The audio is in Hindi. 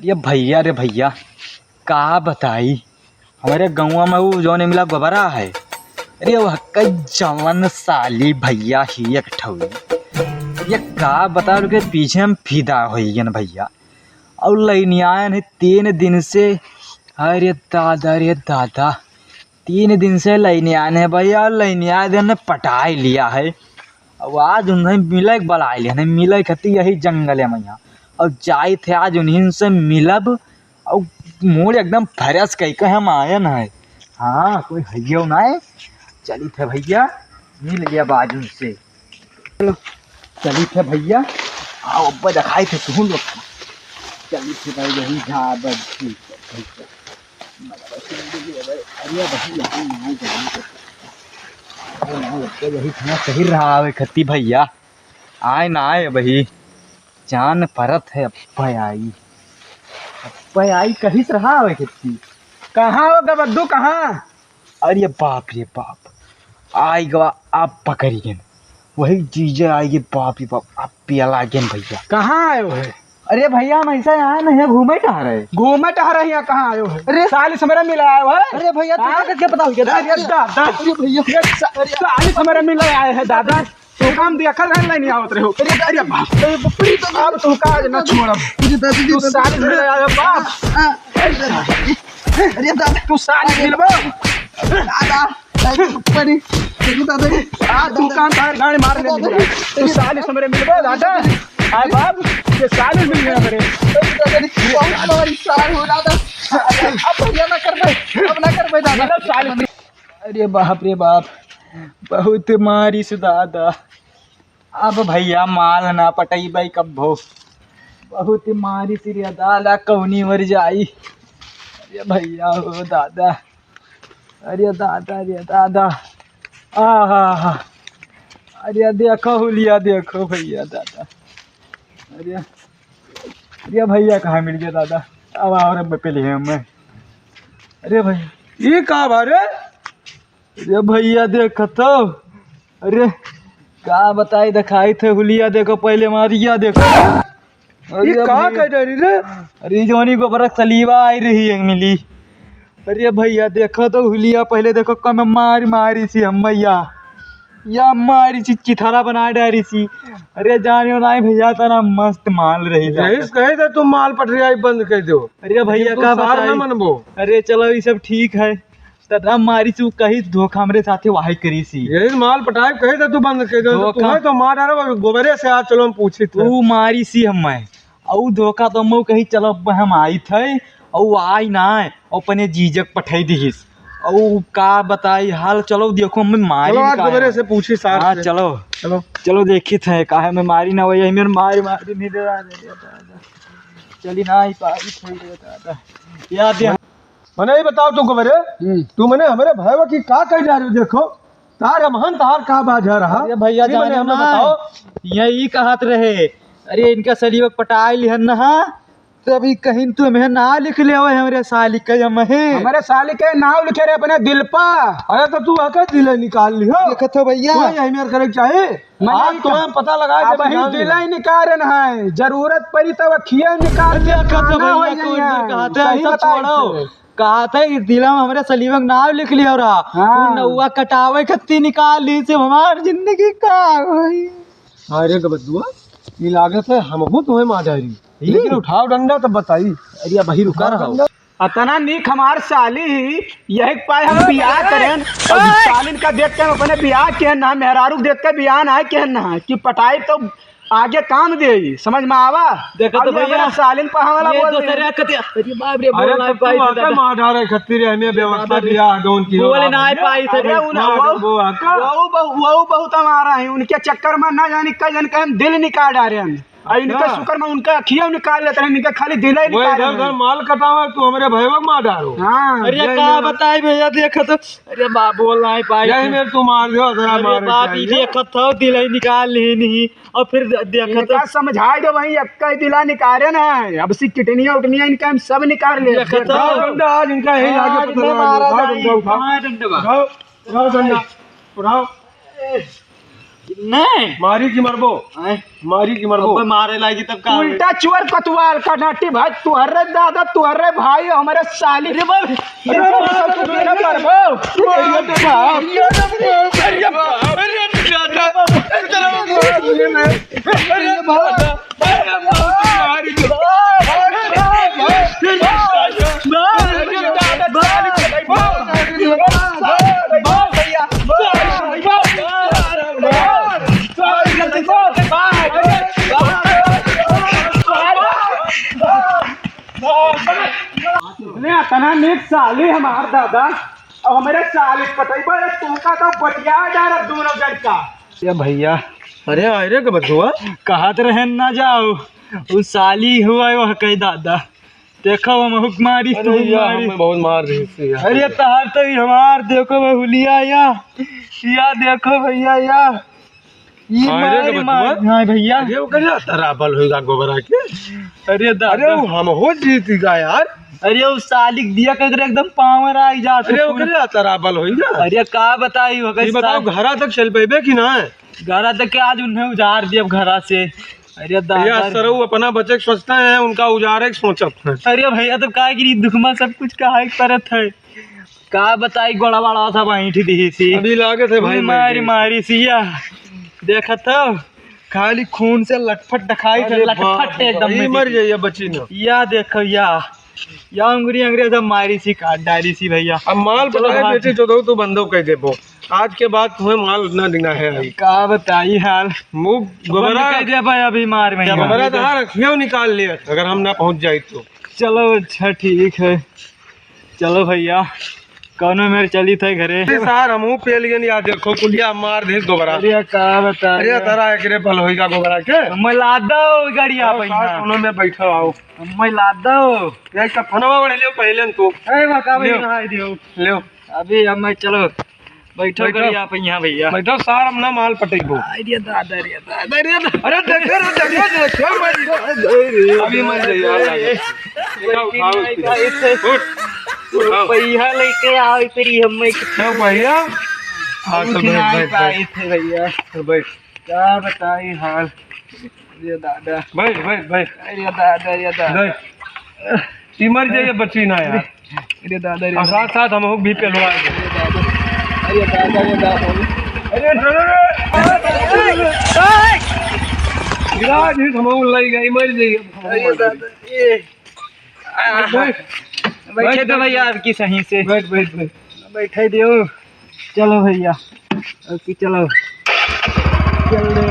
अरे भैया रे भैया, का बताई हमारे गाँव में वो जो मिला गोबरा है। अरे वह कई जवन साली भैया ही एक ठौई। ये का बता के पीछे हम फिदा होइयन भैया। और लैनियान है 3 दिन से। अरे दादा 3 दिन से लैनियान है भैया। लैनिया ने पटाई लिया है। अब आज उन्हें मिले बुला लिया नहीं मिले खती यही जंगल है मैया। और जाए थे आज उन्हीं से मिलब। और मूड एकदम फ्रेश कही के हम आए न है। हाँ कोई है ना है। चली थे भैया मिल गया बाज उनसे। चलो चली थे भैया। आओ अब्बा दिखाई थे तू लोग। चली थे भाई यही जहाँ बजी अरे भैया यही था सही रहा है खती भैया। आए ना आए भाई जान परत है। अब्बा आई कहीं से रहा है खती। कहाँ होगा बद्दू कहाँ? अरे बाप रे बाप आई गवा आप पकड़िए वही चीजें आएगी। बाप रे बाप आप पियाला गेन भैया। कहाँ आयो है? अरे भैया हम ऐसा यहाँ नहीं घूमे टहर रहे। घूमे टहर रहे यहाँ कहाँ आयो है? अरे साली से मेरा मिला आयो है। अरे भैया क्या पता हो गया? अरे दादा भैया साली से मेरा मिला आए है दादा। तू काम दिया कर रहे नहीं आवत रहे हो। अरे बाप अब तू काज न छोड़ब। तू साली से मिला आयो बाप। अरे दादा तू साली मिलबो दादा परी दादा तू काम तार गाड़ी मार ले। तू साली से मेरे मिलबो दादा। आए बाप ये साली मिल गया मेरे। अरे बाप रे बाप बहुत मारी से दादा। अब भैया माल ना पटाई बाई कब भो बहुत मारी से रे दादा कौनी मर जाई। अरे भैया हो दादा। अरे दादा रे दादा आहा। अरे देखो हुलिया देखो भैया दादा। अरे अरे भैया कहाँ मिल गया दादा। अब और पहले हम। अरे भैया ये कहाँ बारे? अरे भैया देखो तो। अरे का बताई दिखाई थे हुलिया देखो पहले मारिया देखो। ये कहाँ कह रही रे? अरे जोनी को बरक सलीवा आई रही है मिली। अरे भैया देखो तो हुलिया पहले देखो कम मारी सी हम भैया या मारी सी चिथारा बना डारी सी। अरे जानियो ना भैया तना मस्त माल रही कहे थे तुम माल पटरिया बंद कर दो। अरे भैया का ना मनबो। अरे चलो ये सब ठीक है। तथा मारी सी कहीं धोखा हमरे साथे वाही करी सी। यही माल पटाए कहे थे तू बंद कर दो। तू तो मार डालो गोबरे से आज चलो हम पूछे तू मारी सी हम और धोखा तो हम कहीं चलो हम आई थे और आई ना अपने जीजक पठाई दीस और का बताई हाल। चलो देखो मैं मारी गोबरे से पूछी सार। हाँ चलो चलो चलो देखी थे काहे में मारी ना वही मेरे मारी नहीं दे रहा चली ना आई पाई दादा याद मने ये बताओ तू गोबरे तू मने हमारे भाईवा की का कह जा रही हो? देखो तार महन तार का बाजा रहा। अरे भैया जाने हमें बताओ यही कहत रहे। अरे इनका सलीवक पटाई लिहन ना तो अभी कहीं तो मैं ना लिख ले हमारे साली के हमारे साली के नाम लिखे रहे अपने दिल पर। अरे तो तू आकर दिल निकाल लियो। देखत हो भैया यही मेरे करे चाहे आज तुम्हें पता लगा दिल ही निकाल है। जरूरत पड़ी तो खिया निकाल कहा था इस दिला में हमारे सलीवक नाम लिख लिया रहा कटावे खत्ती निकाल ली से हमारी जिंदगी का। अरे गबद्दुआ ये लागत है हम तुम्हें मार जा रही लेकिन उठाओ डंडा तब बताई। अरे भाई रुका रहा अतना नीक हमार साली यही पाए हम बियाह करें। सालिन का देख के अपने बियाह के ना मेहरारू देख के बियाह ना के ना कि पटाई तो आगे काम दे समझ में आवा। देखो तो भैया सालिन पर हमारा बोल दूसरे कते अरे बाप रे बोल ना पाई तो मार डाले खत्ती हमें व्यवस्था दिया डोन की बोले ना पाई थे वो बहुत हमारा है। उनके चक्कर में ना जाने कई जन के हम दिल निकाल डाले हैं। इनका शुक्र में उनका खिया निकाल लेते हैं। इनका खाली दिल ही निकाल माल कटावा तू हमारे भैया मार डालो। हाँ अरे का बताई भैया देखो तो। अरे बाप बोल ना पाई यही मेरे तू मार दो बाप ही देखो तो दिल ही निकाल ली नहीं और फिर देखो तो समझा दो वही अक्का दिला निकाले ना। अब सी किटनिया उटनिया इनका हम सब निकाल ले आज इनका यही आगे नहीं मारी की मरबो, मारी की मरबो। अब मारे लागी तब का उल्टा चुअर कतवाल का नाटी भाई तुहरे दादा तुहरे भाई हमारे साली रे बाप तना नेक साली हमार दादा और हमारे साली पतई तुमका तो बटिया जा रहा दोनों जन का ये भैया अरे अरे के बदुआ कहत रहे ना जाओ वो साली हुआ वो कही दादा देखो हम हुक्मारी अरे यार हमें बहुत मार रही थी यार। अरे तहार तो ही हमार देखो बहुलिया या देखो भैया या ये अरे के मार बदुआ हाँ भैया अरे वो करिया तराबल होगा गोबरा के। अरे अरे दादा वो हम हो जीतीगा यार। अरे वो सालिक दिया कर एकदम पावर आई जाते अरे वो करिया तराबल होगा। अरे का बताई हो ये बताओ घरा तक चल पेबे कि ना। घरा तक आज उन्हें उजार दिया घरा से। अरे या दादा सरऊ अपना बच्चे के सोचते हैं उनका उजारे के सोचत है। अरे भैया तो का गिरी दुखमा सब कुछ कहा करत है का बताई गोड़ा वाला सब ऐठी दी सी अभी लागे थे भाई मारी मारी सिया देखा तो खाली खून से लटपट दिखाई थे लटपट एकदम ये मर जाइए बच्ची ना। या देखो या अंगुरी अंग्रेज मारी सी काट डाली सी भैया अब माल बताए बेटे जो दो तो बंदो कह दे वो आज के बाद तुम्हें माल ना देना है अभी। का बताई हाल मुँह गोबरा कह दे भाई अभी मार में गोबरा तो हाँ रखियो निकाल लिया अगर हम ना पहुंच जाए तो। चलो अच्छा ठीक है चलो भैया कौनो मेरे चली थे घरे सार हमू पे लिए याद देखो कुलिया मार दे गोबरा। अरे का बता अरे तारा एकरे पल होगा गोबरा के। मैं ला दो गाड़िया भैया कोनो में बैठो आओ मैं ला दो ये का फनवा बड़े लियो पहले न तू ए बका लियो। भैया हाय दियो लियो अभी अब मैं चलो बैठो बैठो। गाड़िया पे यहाँ भैया बैठो सार हम ना माल पटेबो। अरे दादा रे दादा रे दादा अरे देखो अभी मर जाइए भैया लेके आओ तेरी हमें क्यों भैया हाँ तो बैठ पाए थे भैया बैठ क्या बताई हाल अरे दादा बैठ बैठ बैठ अरे दादा रे दादा बैठ मर जाइए बच्ची ना यार। अरे दादा रे और साथ साथ हम भी पेलवा अरे दादा रे दादा अरे हम लग गई मर जाइए। अरे दादा ये बैठे तो भैया आपकी सही से बैठ बैठ बैठ बैठे दियो चलो भैया ओके चलो चलो